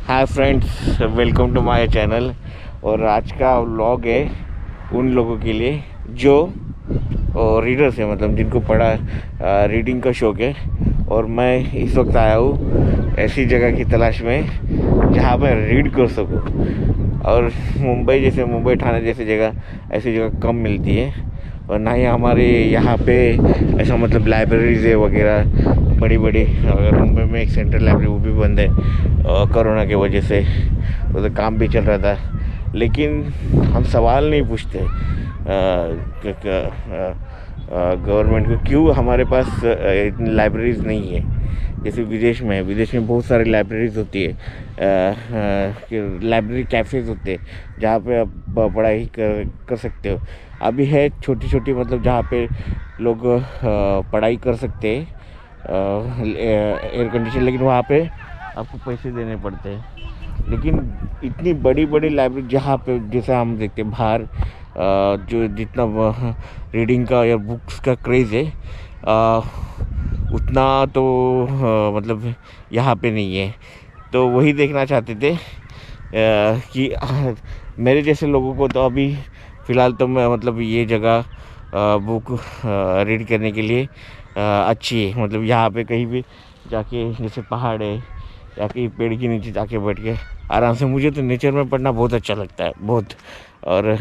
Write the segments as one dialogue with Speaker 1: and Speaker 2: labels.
Speaker 1: Hi friends, welcome to my channel. और आज का व्लॉग है उन लोगों के लिए जो रीडर्स है, मतलब जिनको पढ़ा रीडिंग का शौक़ है। और मैं इस वक्त आया हूँ ऐसी जगह की तलाश में जहाँ मैं रीड कर सकूँ। और मुंबई ठाणे जैसी जगह ऐसी जगह कम मिलती है। और ना ही हमारे यहाँ पे ऐसा मतलब लाइब्रेरीज़ है वगैरह बड़ी बड़ी। अगर मुंबई में एक सेंट्रल लाइब्रेरी वो भी बंद है कोरोना की वजह से, उधर काम भी चल रहा था। लेकिन हम सवाल नहीं पूछते गवर्नमेंट को क्यों हमारे पास इतनी लाइब्रेरीज़ नहीं है जैसे विदेश में है। विदेश में बहुत सारी लाइब्रेरीज़ होती है, लाइब्रेरी कैफ़ेज़ होते हैं जहाँ पे आप पढ़ाई कर सकते हो। अभी है छोटी छोटी, मतलब जहाँ पे लोग पढ़ाई कर सकते हैं एयर कंडीशन, लेकिन वहाँ पे आपको पैसे देने पड़ते हैं। लेकिन इतनी बड़ी बड़ी लाइब्रेरी जहाँ पे जैसे हम देखते हैं बाहर जो जितना रीडिंग का या बुक्स का क्रेज़ है उतना तो मतलब यहाँ पे नहीं है। तो वही देखना चाहते थे कि मेरे जैसे लोगों को तो अभी फ़िलहाल तो मैं मतलब ये जगह बुक रीड करने के लिए अच्छी है। मतलब यहाँ पे कहीं भी जाके, जैसे पहाड़ है या कहीं पेड़ के नीचे जाके बैठ के आराम से, मुझे तो नेचर में पढ़ना बहुत अच्छा लगता है, बहुत। और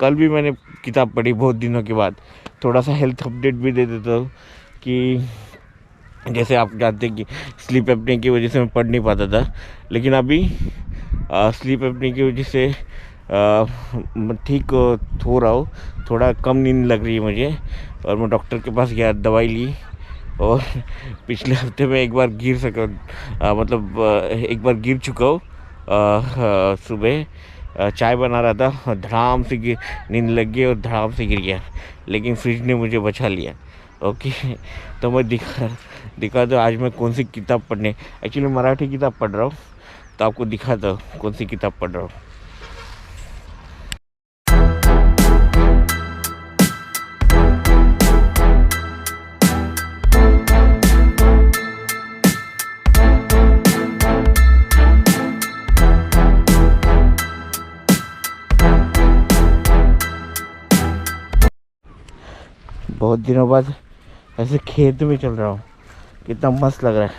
Speaker 1: कल भी मैंने किताब पढ़ी बहुत दिनों के बाद। थोड़ा सा हेल्थ अपडेट भी दे देता हूँ कि जैसे आप जानते हैं कि स्लीप एप्निया की वजह से मैं पढ़ नहीं पाता था, लेकिन अभी स्लीप एप्निया की वजह से ठीक हो रहा हूँ। थोड़ा कम नींद लग रही है मुझे और मैं डॉक्टर के पास गया, दवाई ली। और पिछले हफ्ते में एक बार एक बार गिर चुका हूँ। सुबह चाय बना रहा था, धड़ाम से नींद लग गई और धड़ाम से गिर गया, लेकिन फ्रिज ने मुझे बचा लिया। ओके, तो मैं दिखा दो आज मैं कौन सी किताब पढ़ने, एक्चुअली मराठी किताब पढ़ रहा हूँ, तो आपको दिखाता हूँ कौन सी किताब पढ़ रहा हूँ। बहुत दिनों बाद ऐसे खेत में चल रहा हूँ, कितना मस्त लग रहा है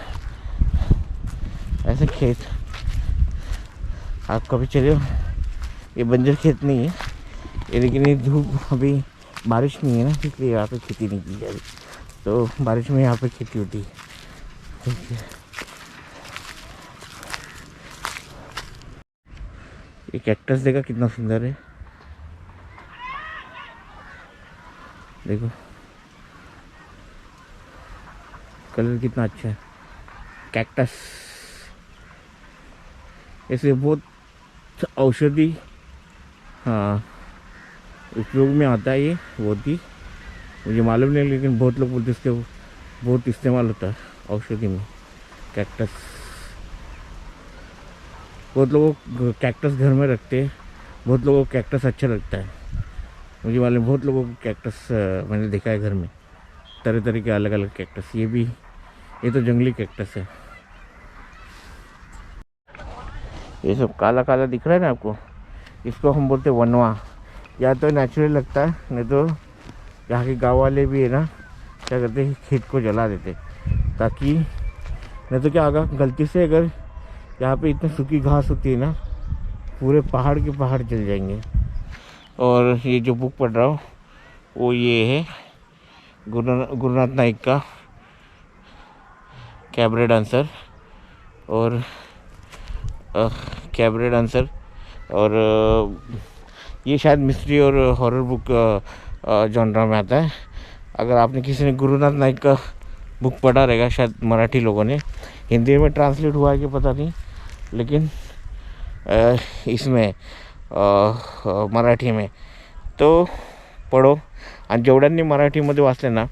Speaker 1: ऐसे खेत। आप कभी चले हो? ये बंजर खेत नहीं है ये, लेकिन ये धूप, अभी बारिश नहीं है ना, इसलिए यहाँ पे खेती नहीं की जा रही। तो बारिश में यहाँ पे खेती होती है। ये कैक्टस देखा कितना सुंदर है, देखो कलर कितना अच्छा है। कैक्टस ऐसे बहुत औषधि हाँ उपयोग में आता है। ये बहुत ही, मुझे मालूम नहीं, लेकिन बहुत लोग बोलते इसके बहुत इस्तेमाल होता है औषधि में कैक्टस। बहुत लोग कैक्टस घर में रखते हैं, बहुत लोगों को कैक्टस अच्छा लगता है। मुझे मालूम बहुत लोगों को कैक्टस मैंने देखा है घर में, तरह तरह के अलग अलग कैक्टस। ये तो जंगली कैक्टस है। ये सब काला काला दिख रहा है ना आपको, इसको हम बोलते हैं वनवा। या तो नेचुरल लगता है, नहीं तो यहाँ के गाँव वाले भी है ना, क्या करते हैं, खेत को जला देते, ताकि नहीं तो क्या होगा, गलती से अगर यहाँ पे इतनी सूखी घास होती है ना, पूरे पहाड़ के पहाड़ जल जाएंगे। और ये जो बुक पढ़ रहा हूँ वो ये है गुरुनाथ नाइक का कैबरेट आंसर। और कैबरेट आंसर और ये शायद मिस्ट्री और हॉरर बुक जॉनरा में आता है। अगर आपने किसी ने गुरुनाथ नाइक का बुक पढ़ा रहेगा, शायद मराठी लोगों ने, हिंदी में ट्रांसलेट हुआ है कि पता नहीं, लेकिन इसमें मराठी में तो पढ़ो। आणि जेवढ्यांनी मराठीमध्ये वाचले ना,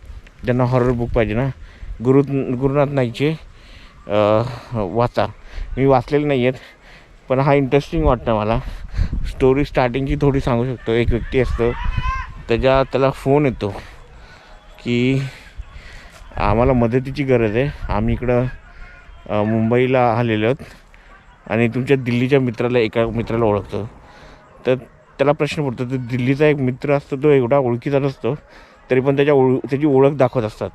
Speaker 1: ज्यांना हॉरर बुक पाहिजे ना, गुरुनाथ नाईकचे वाचा। मी वाचलेले नाही आहेत, पण हा इंटरेस्टिंग वाटतं मला। स्टोरी स्टार्टिंगची थोडी सांगू शकतो। एक व्यक्ती असतो, त्याला फोन येतो की आम्हाला मदतीची गरज आहे, आम्ही इकडं मुंबईला आलेलो आहोत आणि तुमच्या दिल्लीच्या मित्राला एका मित्राला ओळखतो, तर त्याला प्रश्न पडतो, तर दिल्लीचा एक मित्र असतो तो एवढा ओळखीचा नसतो, तरी पण त्याची ओळख दाखवत असतात,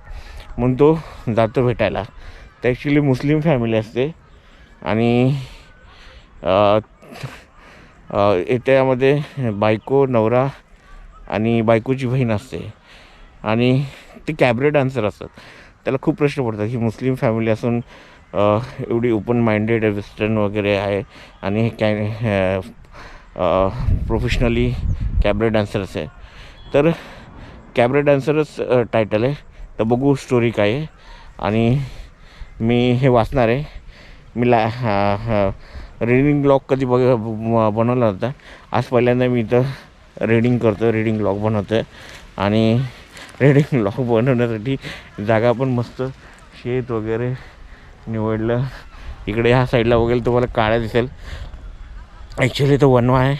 Speaker 1: म्हणून तो जातो भेटायला. तर ॲक्च्युली मुस्लिम फॅमिली असते आणि त्यामध्ये बायको, नवरा आणि बायकोची बहीण असते आणि ते कॅबरे डान्सर असतात. त्याला खूप प्रश्न पडतात की मुस्लिम फॅमिली असून एवढी ओपन माइंडेड वेस्टर्न वगैरे आहे आणि प्रोफेशनली कॅबरे डान्सरच आहे. तर कॅबरे डान्सरच टायटल आहे. तर बघू स्टोरी काय आहे. आणि मी हे वाचणार आहे. मी रीडिंग ब्लॉग कधी बनवला होता, आज पहिल्यांदा मी इथं रीडिंग करतो, रीडिंग ब्लॉग बनवतो आहे. आणि रीडिंग ब्लॉग बनवण्यासाठी जागा पण मस्त शेत वगैरे निवडलं. इकडे ह्या साईडला वगैरे तुम्हाला काळ्या दिसेल, ॲक्च्युली तो वनवा आहे.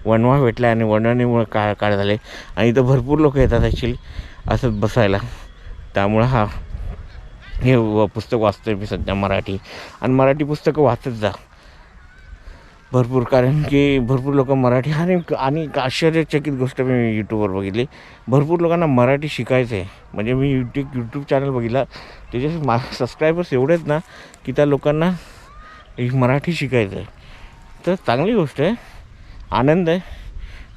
Speaker 1: वनवा भेटला आणि वनवानीमुळे काळ झाले. आणि इथं भरपूर लोक येतात ॲक्च्युली असंच बसायला. त्यामुळं हे पुस्तक वाचतो आहे मी सध्या मराठी. आणि मराठी पुस्तकं वाचत जा भरपूर, कारण की भरपूर लोक मराठी आणि आश्चर्यचकित गोष्ट मी यूट्यूबवर बघितली, भरपूर लोकांना मराठी शिकायचं आहे. म्हणजे मी यूट्यूब चॅनल बघितला, त्याचे सबस्क्रायबर्स एवढे आहेत ना की त्या लोकांना मराठी शिकायचं आहे. तर चांगली गोष्ट आहे, आनंद आहे.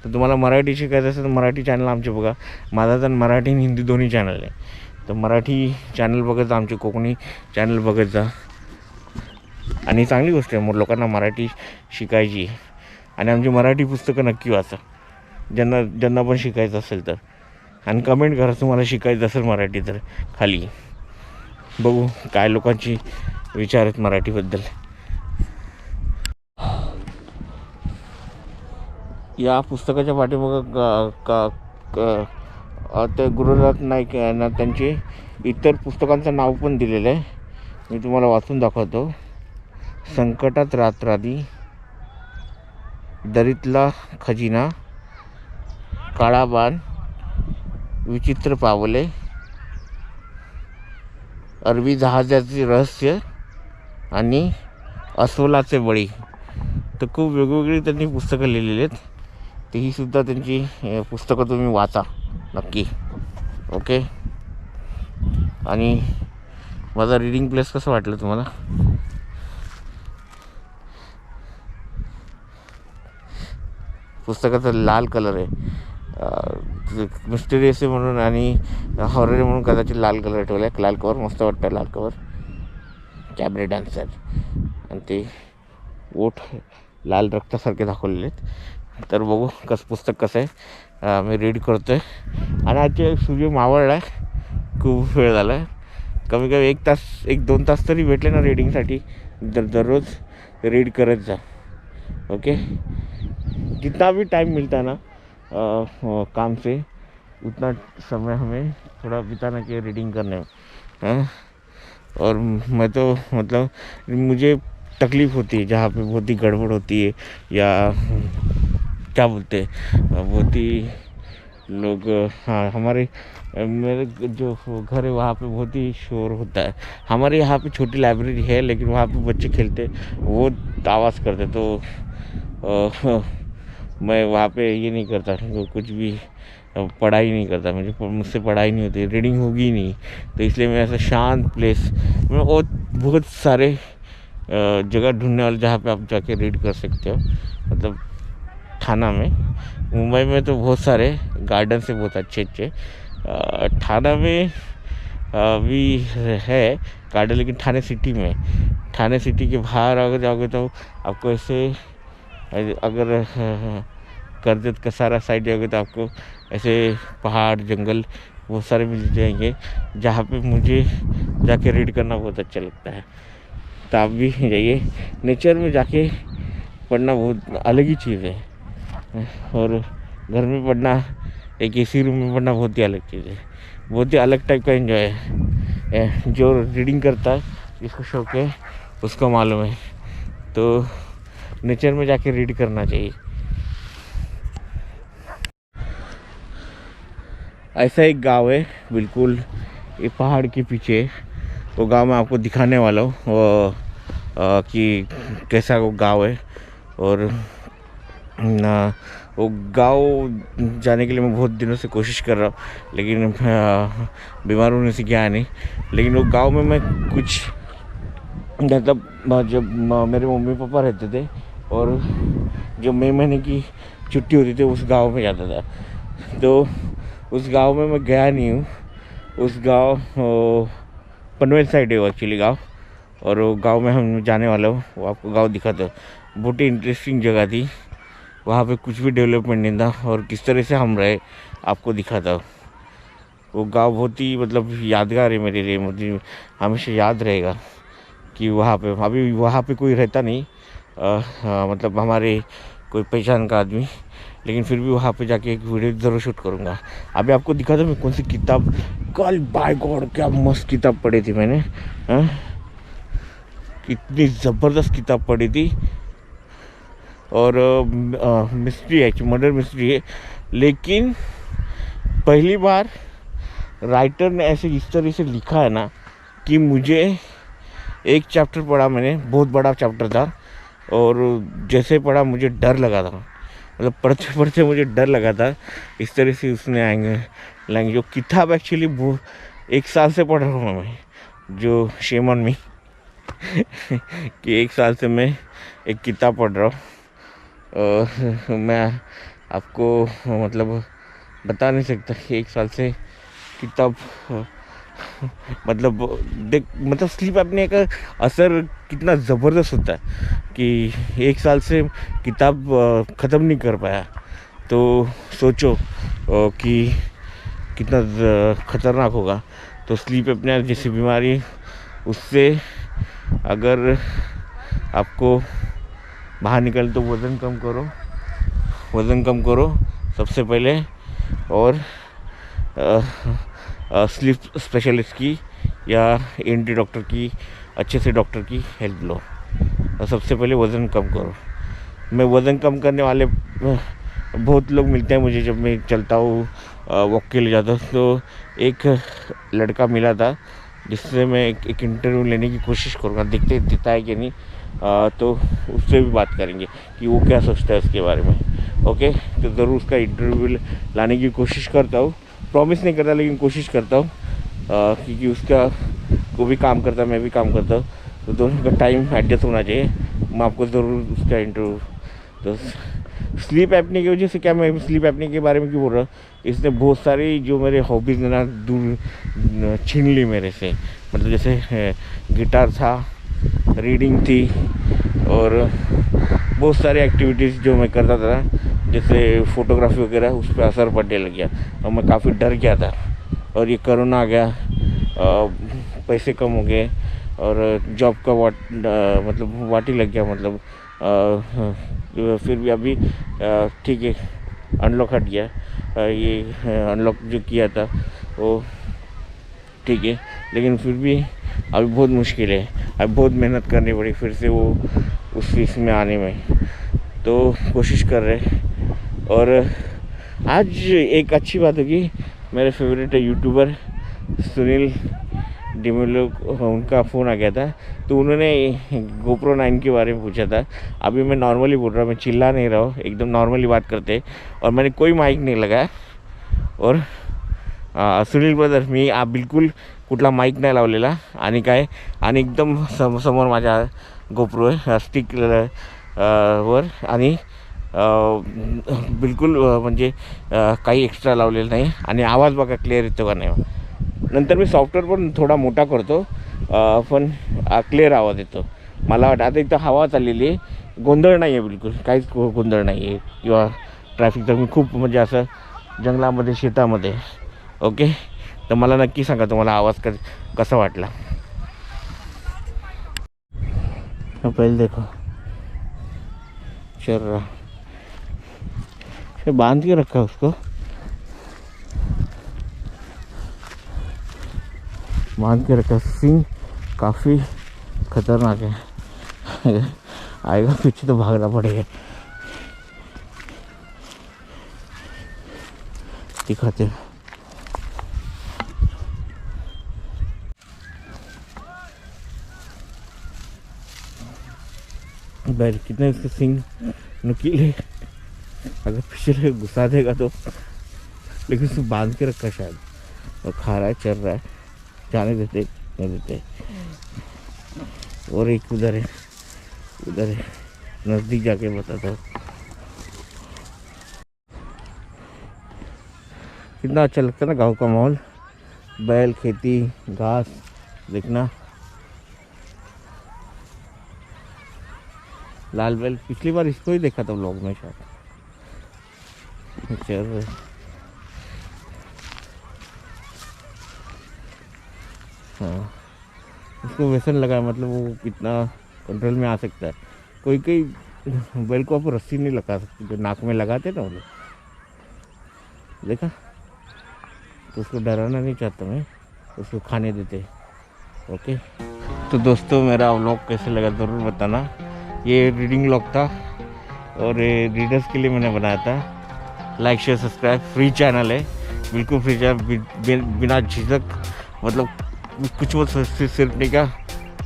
Speaker 1: तर तुम्हाला मराठी शिकायचं असेल तर मराठी चॅनल आमचे बघा. माझा तर मराठी आणि हिंदी दोन्ही चॅनल आहे. तर मराठी चॅनल बघत जा, आमचे कोकणी चॅनल बघत जा. आणि चांगली गोष्ट आहे, मग लोकांना मराठी शिकायची. आणि आमची मराठी पुस्तकं नक्की वाचा, ज्यांना पण शिकायचं असेल तर. आणि कमेंट करा तुम्हाला शिकायचं असेल मराठी तर खाली. बघू काय लोकांची विचार आहेत मराठीबद्दल. या पुस्तकाच्या पाठीमागं ते गुरुनाथ नाईक यांना त्यांचे इतर पुस्तकांचं नाव पण दिलेलं आहे. मी तुम्हाला वाचून दाखवतो. संकटात रात्रादी, दरीतला खजिना, काळा बाण, विचित्र पावले, अरबी जहाजाचे रहस्य आणि अस्वलाचे बळी. तर खूप वेगवेगळी त्यांनी पुस्तकं लिहिलेली आहेत. तर ही सुद्धा त्यांची पुस्तकं तुम्ही वाचा नक्की. ओके. आणि माझा रीडिंग प्लेस कसं वाटलं तुम्हाला? पुस्तकाचा लाल कलर आहे, मिस्टेरियस आहे म्हणून आणि हॉरर आहे म्हणून कदाचित लाल कलर ठेवला आहे. लाल कवर मस्त वाटतं, लाल कवर. कॅबरे डान्सर आणि ते ओठ लाल रक्तासारखे दाखवलेले आहेत. तर बघू पुस्तक कसं आहे. मी रीड करतो आहे. आणि आजचे सूर्य मावळला आहे, खूप वेळ झाला आहे. कमी कमी 1-2 तास तरी भेटले ना रीडिंगसाठी. दररोज रीड करत जा. ओके. जितना भी टाइम मिलता है ना काम से, उतना समय हमें थोड़ा बिताना चाहिए रीडिंग करने में. और मैं तो मतलब मुझे तकलीफ़ होती है जहाँ पे बहुत ही गड़बड़ होती है, या क्या बोलते हैं बहुत ही लोग, हाँ हमारे मेरे जो घर है वहाँ पे बहुत ही शोर होता है. हमारे यहाँ पे छोटी लाइब्रेरी है, लेकिन वहाँ पे बच्चे खेलते, वो आवाज़ करते. तो मैं वहाँ पे ये नहीं करता, कुछ भी पढ़ाई नहीं करता. मुझसे पढ़ाई नहीं होती, रीडिंग होगी ही नहीं. तो इसलिए मैं ऐसा शांत प्लेस में, और बहुत सारे जगह ढूंढने वाले जहाँ पे आप जाके रीड कर सकते हो. मतलब थाना में, मुंबई में तो बहुत सारे गार्डन से बहुत अच्छे थाना में भी है गार्डन, लेकिन थाने सिटी में, थाने सिटी के बाहर अगर जाओगे तो आपको ऐसे, अगर करजत का सारा साइड जाओगे तो आपको ऐसे पहाड़ जंगल बहुत सारे मिल जाएंगे, जहाँ पे मुझे जाके रीड करना बहुत अच्छा लगता है. तो आप भी जाइए. नेचर में जाके पढ़ना बहुत अलग ही चीज़ है. और घर में पढ़ना, एक एसी रूम में पढ़ना बहुत ही अलग चीज़ है. बहुत ही अलग टाइप का एंजॉय है. जो रीडिंग करता है, जिसको शौक है, उसको मालूम है. तो नेचर में जाके रीड करना चाहिए. ऐसा एक गांव है बिल्कुल ये पहाड़ के पीछे. वो गांव मैं आपको दिखाने वाला हूँ. कि कैसा वो गांव है। और वो गांव जाने के लिए मैं बहुत दिनों से कोशिश कर रहा हूँ, लेकिन बीमार होने से गया नहीं। लेकिन वो गांव में मैं कुछ मतलब जब मेरे मम्मी पापा रहते थे और जब मई महीने की छुट्टी होती थी उस गांव में जाता था। तो उस गांव में मैं गया नहीं हूँ। उस गांव पनवेल साइड है वो एक्चुअली गांव, और वो गांव में हम जाने वाला हूँ। वो आपको गांव दिखाता हूँ। बहुत ही इंटरेस्टिंग जगह थी। वहाँ पे कुछ भी डेवलपमेंट नहीं था और किस तरह से हम रहे आपको दिखाता हूँ। वो गांव बहुत ही मतलब यादगार है मेरे लिए, मुझे हमेशा याद रहेगा कि वहाँ पे अभी वहाँ पे कोई रहता नहीं, मतलब हमारे कोई पहचान का आदमी। लेकिन फिर भी वहाँ पे जाके एक वीडियो ज़रूर शूट करूँगा। अभी आपको दिखाता हूँ मैं कौन सी किताब, कल बाय गॉड क्या मस्त किताब पढ़ी थी मैंने। कितनी ज़बरदस्त किताब पढ़ी थी। और मिस्ट्री है, मर्डर मिस्ट्री है। लेकिन पहली बार राइटर ने ऐसे इस तरह से लिखा है ना कि मुझे एक चैप्टर पढ़ा मैंने, बहुत बड़ा चैप्टर था, और जैसे पढ़ा मुझे डर लगा था। मतलब पढ़ते पढ़ते मुझे डर लगा था। इस तरह से उसने आएंगे लैंग्वेज। जो किताब एक्चुअली वो 1 साल से पढ़ रहा हूँ मैं, जो शेम ऑन मी कि 1 साल से मैं एक किताब पढ़ रहा हूँ। मैं आपको मतलब बता नहीं सकता कि 1 साल से किताब मतलब मतलब स्लीप अपने का असर कितना ज़बरदस्त होता है कि 1 साल से किताब ख़त्म नहीं कर पाया। तो सोचो कि कितना ख़तरनाक होगा। तो स्लीप अपने जैसी बीमारी, उससे अगर आपको बाहर निकल तो वज़न कम करो सबसे पहले। और स्लीप स्पेशलिस्ट की या एनटी डॉक्टर की, अच्छे से डॉक्टर की हेल्प लो। और सबसे पहले वज़न कम करो। मैं वज़न कम करने वाले बहुत लोग मिलते हैं मुझे जब मैं चलता हूँ, वॉक के लिए जाता हूँ। तो एक लड़का मिला था जिससे मैं एक इंटरव्यू लेने की कोशिश करूँगा, देखते देता है कि नहीं। तो उससे भी बात करेंगे कि वो क्या सोचता है उसके बारे में। ओके, तो ज़रूर उसका इंटरव्यू लाने की कोशिश करता हूँ। प्रॉमिस नहीं करता लेकिन कोशिश करता हूँ, क्योंकि उसका वो भी काम करता है, मैं भी काम करता हूँ, तो दोनों का टाइम एडजस्ट होना चाहिए। मैं आपको ज़रूर उसका इंटरव्यू। तो स्लीप एपनी की वजह से क्या, मैं स्लीप एपनी के बारे में क्यों बोल रहा हूँ, इसने बहुत सारी जो मेरे हॉबीज़ ना दूर छीन ली मेरे से। मतलब जैसे गिटार था, रीडिंग थी, और बहुत सारी एक्टिविटीज़ जो मैं करता था जैसे फ़ोटोग्राफी वगैरह, उस पर असर पड़ने लग गया और मैं काफ़ी डर गया था। और ये कोरोना आ गया, पैसे कम हो गए और जॉब का मतलब वाटी लग गया। मतलब फिर भी अभी ठीक है, अनलॉक हट गया। ये अनलॉक जो किया था वो ठीक है, लेकिन फिर भी अभी बहुत मुश्किल है। अभी बहुत मेहनत करनी पड़ी फिर से वो उस चीज़ में आने में। तो कोशिश कर रहे। और आज एक अच्छी बात होगी, मेरे फेवरेट यूट्यूबर सुनील डिमेलो, उनका फ़ोन आ गया था। तो उन्होंने GoPro 9 के बारे में पूछा था। अभी मैं नॉर्मली बोल रहा हूँ, मैं चिल्ला नहीं रहा हूँ, एकदम नॉर्मली बात करते। और मैंने कोई माइक नहीं लगाया। और सुनील ब्रदर, मी बिलकुल कुठला माईक नाही लावलेला आणि काय, आणि एकदम समोर माझ्या GoPro आहे स्टिक वर, आणि बिलकुल म्हणजे काही एक्स्ट्रा लावलेलं नाही। आणि आवाज बघा क्लिअर येतो का नाही। नंतर मी सॉफ्टवेअर पण थोडा मोठा करतो, पण क्लिअर आवाज येतो मला वाटतं। आता इथं हवा चाललेली आहे, गोंधळ नाही आहे, बिलकुल काहीच गोंधळ नाही आहे किंवा ट्रॅफिकचा। मी खूप म्हणजे असं जंगलामध्ये, शेतामध्ये। ओके, तर मला नक्की सांगा तुम्हाला आवाज कसा वाटला। पहले देखो चल रहा, बांध के रखा उसको, बांध के रखा। सिंह काफ़ी खतरनाक है, आएगा पीछे तो भागना पड़ेगा। दिखाते बैल कितने उसके सींग नुकीले, अगर पीछे घुसा देगा तो, लेकिन उसको बांध के रखा शायद और खा रहा है, चल रहा है, जाने देते नहीं देते। और एक उधर है, उधर है, नज़दीक जाके बताता हूँ। कितना अच्छा लगता है ना गांव का माहौल, बैल, खेती, घास देखना। लाल बैल पिछली बार इसको ही देखा था व्लॉग में शायद। चल रहे, हाँ उसको व्यसन लगा, मतलब वो कितना कंट्रोल में आ सकता है। कोई कोई बैल को आप रस्सी नहीं लगा सकते, जो नाक में लगाते ना वो लोग, देखा। तो उसको डराना नहीं चाहता मैं, उसको खाने देते। ओके, तो दोस्तों मेरा व्लॉग कैसे लगा ज़रूर बताना। ये रीडिंग व्लॉग था और ये रीडर्स के लिए मैंने बनाया था। Like share subscribe, free channel है, बिल्कुल फ्री चैनल, बिना झिझक, मतलब कुछ मत सिर्फ नहीं का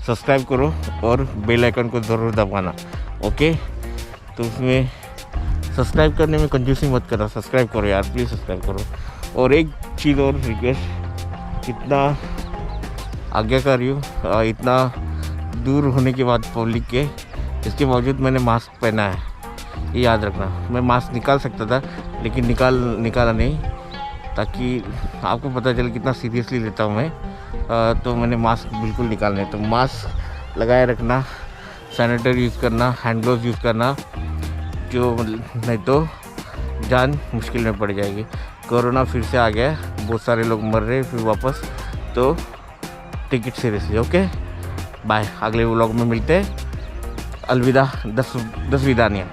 Speaker 1: सब्सक्राइब करो और बेल आइकन को ज़रूर दबाना। ओके, तो उसमें सब्सक्राइब करने में कंजूसी मत करना, सब्सक्राइब करो यार, प्लीज़ सब्सक्राइब करो। और एक चीज़ और रिक्वेस्ट, इतना आज्ञाकारी हूँ, इतना दूर होने के बाद पब्लिक के, इसके बावजूद मैंने मास्क पहना है, ये याद रखना। मैं मास्क निकाल सकता था लेकिन निकाला नहीं, ताकि आपको पता चले कितना सीरियसली लेता हूँ मैं। तो मैंने मास्क बिल्कुल निकालना है, तो मास्क लगाए रखना, सैनिटाइजर यूज़ करना, हैंड ग्लोव्स यूज़ करना, जो नहीं तो जान मुश्किल में पड़ जाएगी। कोरोना फिर से आ गया, बहुत सारे लोग मर रहे फिर वापस, तो take it seriously. Okay, bye, अगले व्लॉग में मिलते हैं। अलविदा, 10 विदानियाँ।